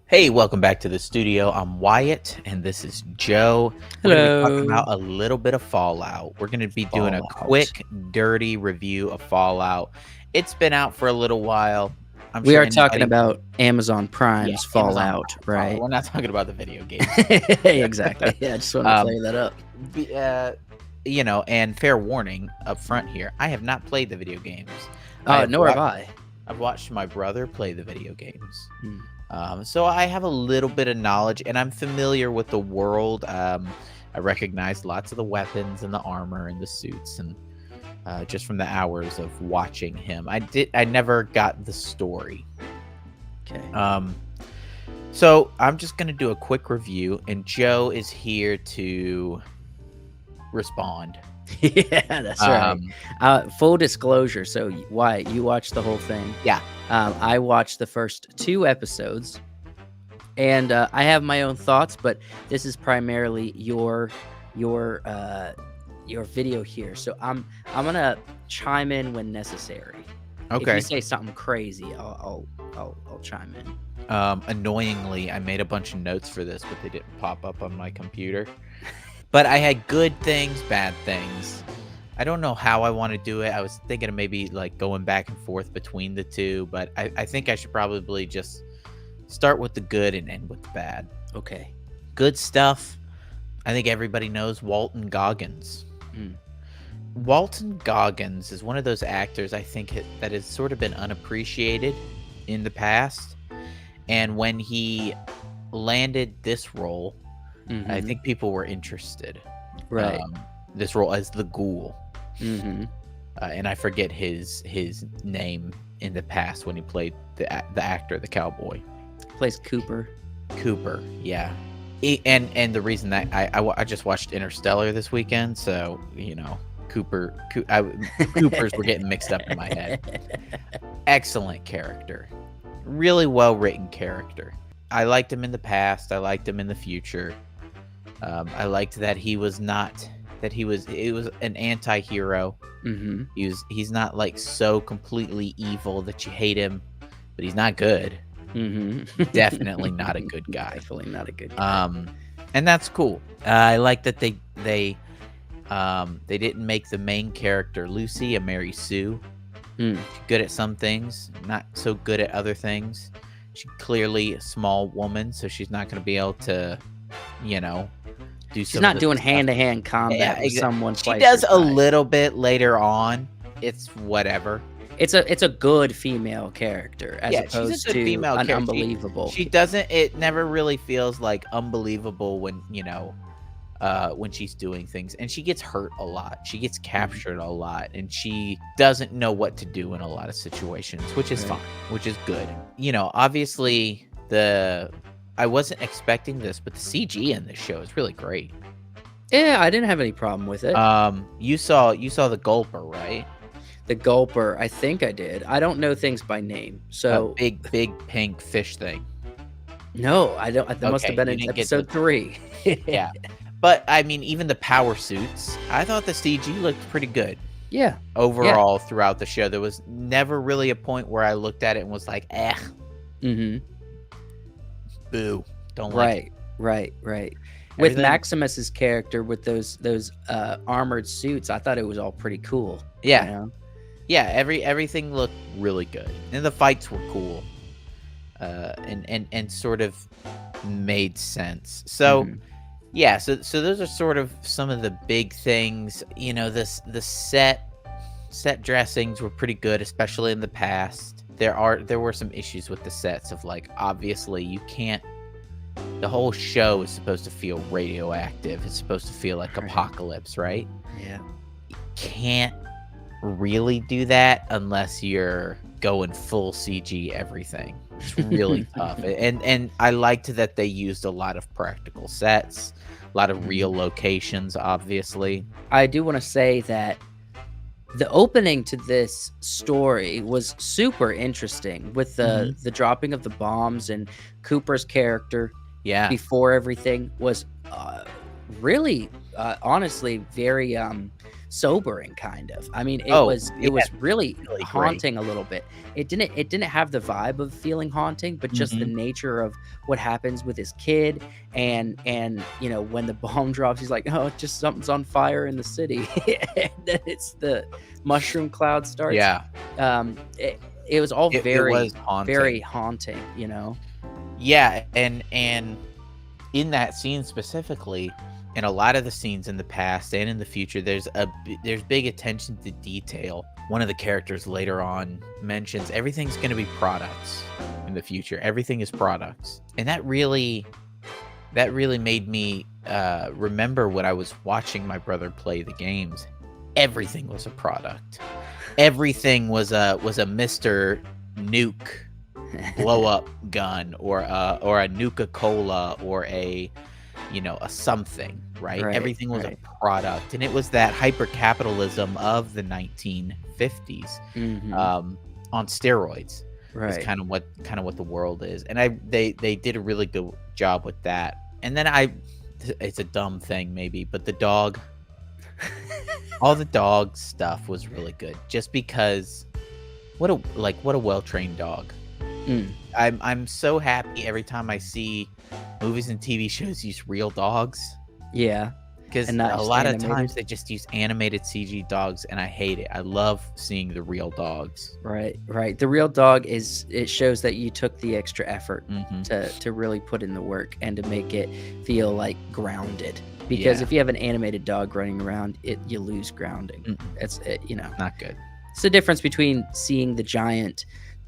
Hey, welcome back to the studio. I'm Wyatt, and this is Joe. We're going to be talking Hello. about a little bit of Fallout. We're going to be doing a Fallout. quick, dirty review of Fallout. It's been out for a little while. I'm We sure are talking anybody, about Amazon yeah, Prime's Amazon Fallout, Prime Fallout. right? We're not talking about the video games. Exactly. Yeah, I just wanted to um, clear that up. b- uh, and fair warning up front here: I have not played the video games. I have Nor have watched. I. I've watched my brother play the video games. Hmm. So I have a little bit of knowledge, and I'm familiar with the world. I recognize lots of the weapons and the armor and the suits, and just from the hours of watching him, I never got the story. Okay. So I'm just gonna do a quick review, and Joe is here to respond. Yeah, that's right. Um, Full disclosure. So, Wyatt, you watched the whole thing. yeah. I watched the first 2 episodes, and I have my own thoughts, but this is primarily your video here. So I'm gonna chime in when necessary. If Okay. you say something crazy, I'll chime in. Annoyingly, I made a bunch of notes for this, but they didn't pop up on my computer. But I had good things, bad things. I don't know how I want to do it. I was thinking of maybe like going back and forth between the two, but I think I should probably just start with the good and end with the bad. Okay. Good stuff. I think everybody knows Walton Goggins. Mm. Walton Goggins is one of those actors I think that has sort of been unappreciated in the past. And when he landed this role, I think people were interested. Right. This role as the Ghoul. Mm-hmm. And I forget his name in the past when he played the actor, the cowboy. Plays Cooper. Cooper, yeah. And the reason that I just watched Interstellar this weekend, so Coopers were getting mixed up in my head. Excellent character, really well written character. I liked him in the past. I liked him in the future. I liked that he was not it was an anti-hero. Mm-hmm. He's not like so completely evil that you hate him, but he's not good. Mm-hmm. Definitely not a good guy. Definitely not a good guy. And that's cool. I like that they didn't make the main character Lucy a Mary Sue. Mm. She's good at some things, not so good at other things. She's clearly a small woman, so she's not going to be able to, do. She's not doing hand-to-hand combat with someone. She does a little bit later on. It's whatever. It's a good female character as opposed she's a good to female an character. unbelievable. She doesn't. It never really feels like unbelievable when when she's doing things, and she gets hurt a lot. She gets captured a lot, and she doesn't know what to do in a lot of situations, which is fine, which is good. Obviously I wasn't expecting this, but the CG in this show is really great. Yeah, I didn't have any problem with it. You saw the Gulper, right? The Gulper, I think I did. I don't know things by name, so big pink fish thing. No, I don't. That must have been in episode 3. Yeah, but I mean, even the power suits, I thought the CG looked pretty good. Yeah. Overall, throughout the show, there was never really a point where I looked at it and was like, "Eh." Mm-hmm. Boo. Don't like it. Right. With Maximus's character with those armored suits, I thought it was all pretty cool. Yeah. Yeah, everything looked really good. And the fights were cool. And sort of made sense. So yeah, so those are sort of some of the big things. The set dressings were pretty good, especially in the past. There were some issues with the sets of, like, obviously you can't. The whole show is supposed to feel radioactive. It's supposed to feel like apocalypse, right? Yeah. You can't really do that unless you're going full CG everything. It's really tough. And I liked that they used a lot of practical sets, a lot of real locations, obviously. I do want to say that the opening to this story was super interesting with the dropping of the bombs, and Cooper's character before everything was really honestly very sobering, kind of. I mean, it Oh, was yeah, really really great. haunting a little bit. It didn't have the vibe of feeling haunting, but just the Mhm. nature of what happens with his kid, and when the bomb drops, he's like, oh, just something's on fire in the city, and then it's the mushroom cloud starts. Yeah. It was all It was very haunting. haunting. Yeah, and in that scene specifically, and a lot of the scenes in the past and in the future, there's big attention to detail. One of the characters later on mentions everything's going to be products in the future. Everything is products, and that really made me remember when I was watching my brother play the games. Everything was a product. Everything was a Mister Nuke blow up gun, or a Nuka-Cola, or a something, right? Right, Everything was a right. product, and it was that hyper capitalism of the 1950s, Hmm. on steroids. Is Right. kind of what the world is, and they did a really good job with that. And then it's a dumb thing maybe, but all the dog stuff was really good, just because what a well-trained dog. Mm, I'm so happy every time I see movies and TV shows use real dogs, yeah, because and not a just lot of animated. times they just use animated CG dogs, and I hate it. I love seeing the real dogs. Right, right. The real dog it shows that you took the extra effort Mhm. to really put in the work and to make it feel like grounded. Because Yeah. if you have an animated dog running around, you lose grounding. Mm, It's not good. it's the difference between seeing the giant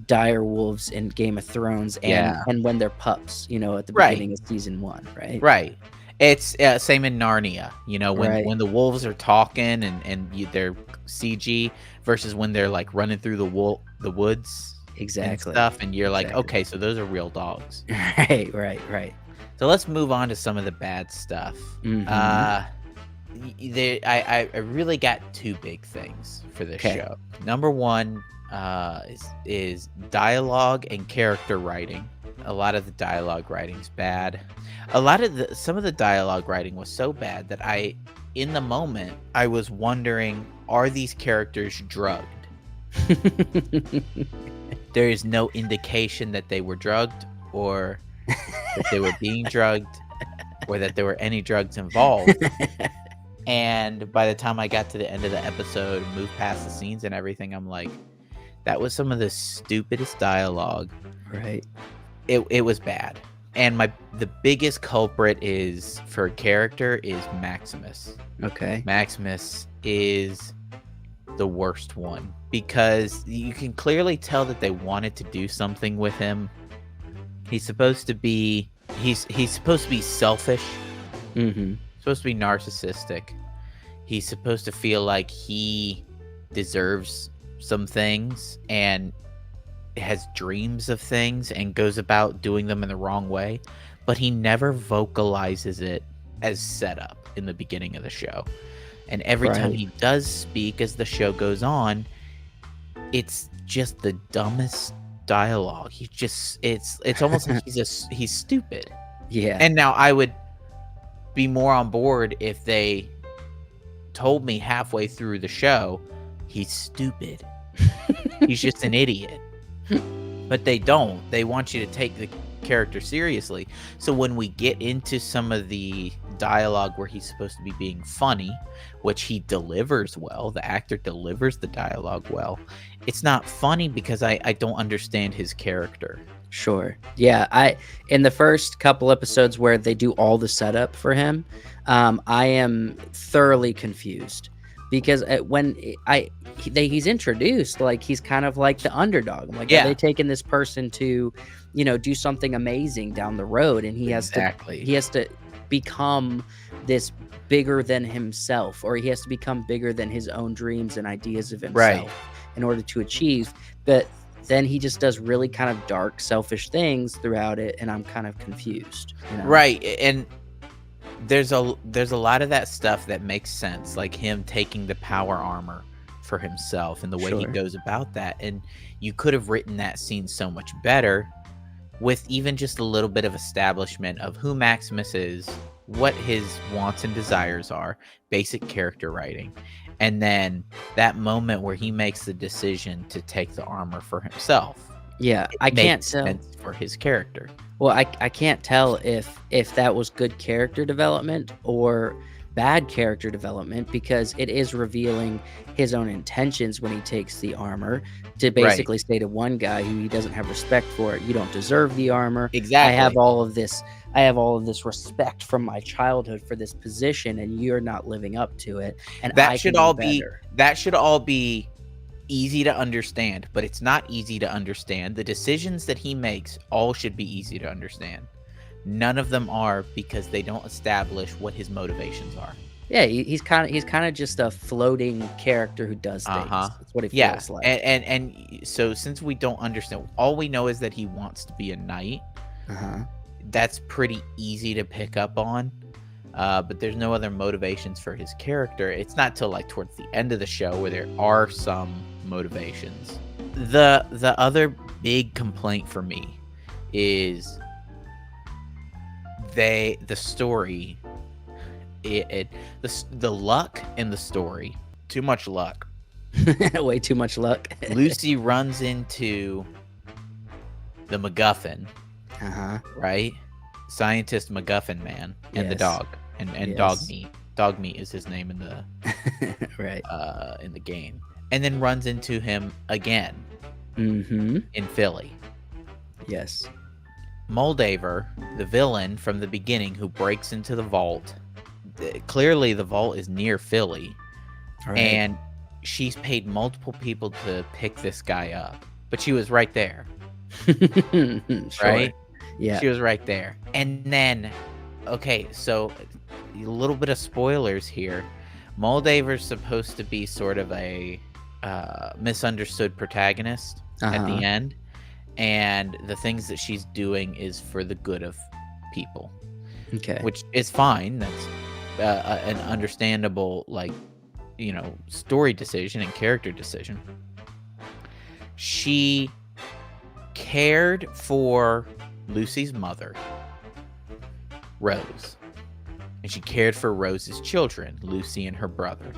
dire wolves in Game of Thrones and Yeah. when they're pups, at the Right. beginning of season 1, right? Right. It's same in Narnia. When Right. the wolves are talking, and they're CG, versus when they're like running through the woods and Exactly. stuff, and you're like, Exactly. okay, so those are real dogs. Right, right, right. So let's move on to some of the bad stuff. Mhm. Uh, I really got two big things for this Okay. show. Number one, is dialogue and character writing. A lot of the dialogue writing's bad. Some of the dialogue writing was so bad that in the moment, I was wondering, are these characters drugged? There is no indication that they were drugged, or that they were being drugged, or that there were any drugs involved. And by the time I got to the end of the episode, moved past the scenes and everything, I'm like, that was some of the stupidest dialogue. Right. It was bad. And the biggest culprit is for a character is Maximus. Okay. Maximus is the worst one, because you can clearly tell that they wanted to do something with him. He's supposed to be selfish, Mhm. supposed to be narcissistic. He's supposed to feel like he deserves some things, and has dreams of things, and goes about doing them in the wrong way, but he never vocalizes it as setup in the beginning of the show. And every time Right. he does speak as the show goes on, it's just the dumbest dialogue. It's almost like he's stupid. Yeah. And now I would be more on board if they told me halfway through the show, he's stupid. He's just an idiot. But they don't. They want you to take the character seriously. So when we get into some of the dialogue where he's supposed to be being funny, which he delivers well, the actor delivers the dialogue well, it's not funny because I don't understand his character. Sure. Yeah. In the first couple episodes where they do all the setup for him, I am thoroughly confused because he's introduced, like he's kind of like the underdog. I'm like, are Yeah. they taking this person to, do something amazing down the road, and he Exactly. has to become this bigger than himself, or he has to become bigger than his own dreams and ideas of himself Right. in order to achieve. But then he just does really kind of dark, selfish things throughout it, and I'm kind of confused. Right. And there's a lot of that stuff that makes sense, like him taking the power armor for himself and the way he Sure. goes about that. And you could have written that scene so much better, with even just a little bit of establishment of who Maximus is, what his motivations are, and what his goals are. And then you could have written that scene so much better, with even just a little bit of establishment of who Maximus is, what his motivations are, and what his goals are. And then you could have written that scene so much better with even just a little bit of establishment of who Maximus is, what his wants and desires are, basic character writing, and then that moment where he makes the decision to take the armor for himself. Yeah, It I can't makes tell. sense for his character. Well, I can't tell if that was good character development or bad character development, because it is revealing his own intentions when he takes the armor to Right. basically say to one guy who he doesn't have respect for, "You don't deserve the armor. I have Exactly. all of this I have all of this respect from my childhood for this position, and you're not living up to it, and That I can should do all be better." that should all be easy to understand, but it's not easy to understand. The decisions that he makes all should be easy to understand. None of them are, because they don't establish what his motivations are. Yeah, he's kinda just a floating character who does Uh-huh. things. That's what it Yeah. feels like. And so since we don't understand, all we know is that he wants to be a knight. Uh-huh. That's pretty easy to pick up on. But there's no other motivations for his character. It's not till like towards the end of the show where there are some motivations. The other big complaint for me is the story. The luck in the story. Too much luck. Way too much luck. Lucy runs into the MacGuffin, Uh-huh. right? Scientist MacGuffin man and the Yes. dog and Yes. dog meat. Dog meat is his name Right. in the game. And then runs into him again Mhm. in Philly. Yes. Moldaver, the villain from the beginning who breaks into the vault. Clearly the vault is near Philly. Right. And she's paid multiple people to pick this guy up. But she was right there, Sure. right? Yeah. She was right there. And then, okay, so a little bit of spoilers here. Moldaver's supposed to be sort of a misunderstood protagonist at Uh-huh. the end. And the things that she's doing is for the good of people, Okay. which is fine. That's an understandable, like, story decision and character decision. She cared for Lucy's mother, Rose, and she cared for Rose's children, Lucy and her brother.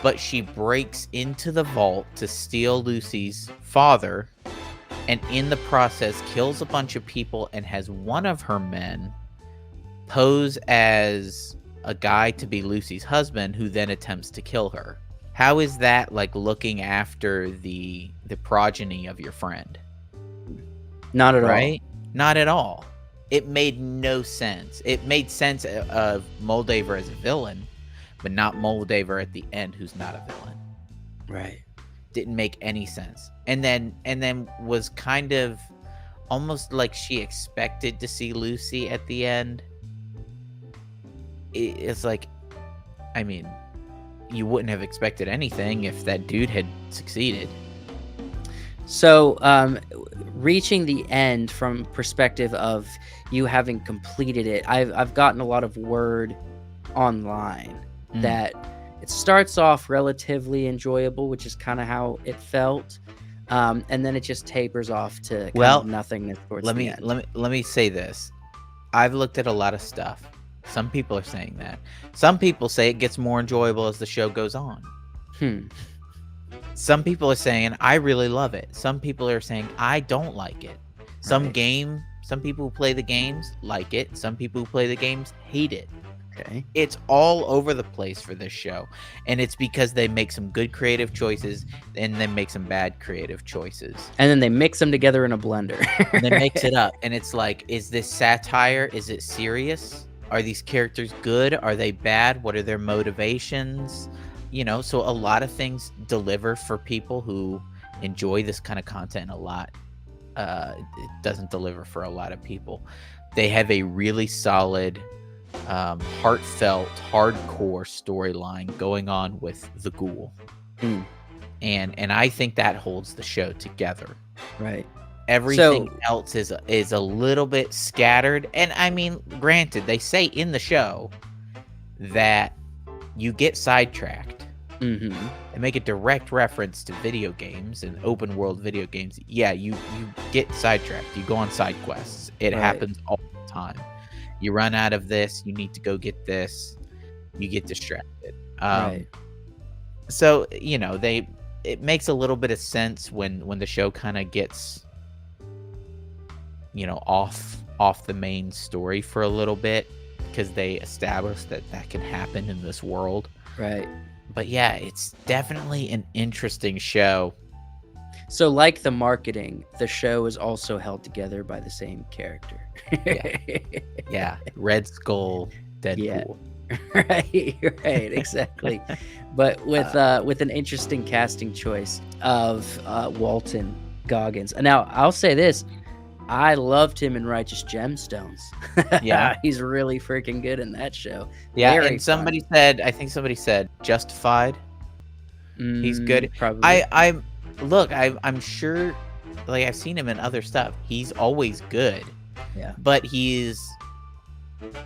But she breaks into the vault to steal Lucy's father, and in the process kills a bunch of people and has one of her men pose as a guy to be Lucy's husband, who then attempts to kill her. How is that like looking after the progeny of your friend? Not at all. Right? Not at all. It made no sense. It made sense of Moldaver as a villain, but not Moldaver at the end, who's not a villain. Right. Didn't make any sense. And then was kind of almost like she expected to see Lucy at the end. It's like, I mean, you wouldn't have expected anything if that dude had succeeded. So, reaching the end from perspective of you having completed it, I've gotten a lot of word online Mm. that it starts off relatively enjoyable, which is kind of how it felt, and then it just tapers off to kind Well, of nothingness towards Let the me end. let me say this. I've looked at a lot of stuff. Some people are saying that. Some people say it gets more enjoyable as the show goes on. Hmm. Some people are saying I really love it. Some people are saying I don't like it. Some people who play the games like it. Some people who play the games hate it. Okay. It's all over the place for this show. And it's because they make some good creative choices and then make some bad creative choices. And then they mix them together in a blender. And then mix it up. And it's like, is this satire? Is it serious? Are these characters good? Are they bad? What are their motivations? So a lot of things deliver for people who enjoy this kind of content a lot. It doesn't deliver for a lot of people. They have a really solid, heartfelt, hardcore storyline going on with the ghoul. Mm. And I think that holds the show together. Right. Everything else is a little bit scattered. And I mean, granted, they say in the show that you get sidetracked. Mm-hmm. They make a direct reference to video games and open world video games. Yeah, you get sidetracked. You go on side quests. It Right. happens all the time. You run out of this, you need to go get this, you get distracted. Right. So, it makes a little bit of sense when the show kind of gets, off the main story for a little bit, because they establish that can happen in this world. Right. But yeah, it's definitely an interesting show. So, like the marketing, the show is also held together by the same character. Yeah, Red Skull, Deadpool. Right, exactly. But with an interesting casting choice of Walton Goggins. Now, I'll say this: I loved him in Righteous Gemstones. Yeah. He's really freaking good in that show. Yeah, Very and somebody said, I think somebody said, Justified. He's good. Probably. I'm sure, like, I've seen him in other stuff. He's always good. Yeah. But he's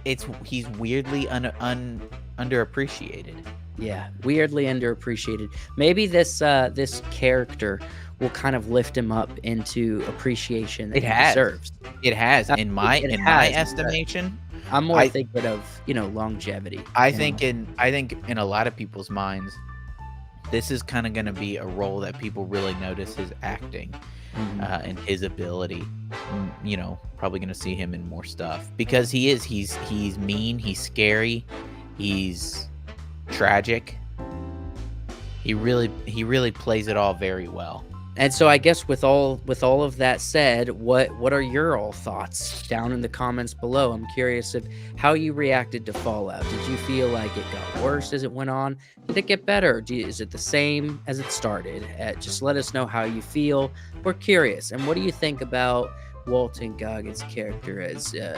weirdly underappreciated. Yeah, weirdly underappreciated. Maybe this character will kind of lift him up into appreciation that he deserves. It has. In my has, estimation, I'm more thinking of, longevity. I think in a lot of people's minds, this is kind of going to be a role that people really notice his acting. And his ability. Probably going to see him in more stuff, because he's mean, he's scary, he's tragic. He really plays it all very well. And so I guess with all of that said, what are your all thoughts down in the comments below? I'm curious of how you reacted to Fallout. Did you feel like it got worse as it went on? Did it get better? Is it the same as it started? Just let us know how you feel. We're curious. And what do you think about Walton Goggins' character as the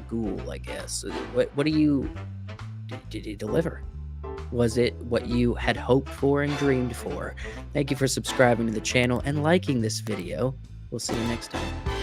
ghoul, I guess? What do you did he deliver? Was it what you had hoped for and dreamed for? Thank you for subscribing to the channel and liking this video. We'll see you next time.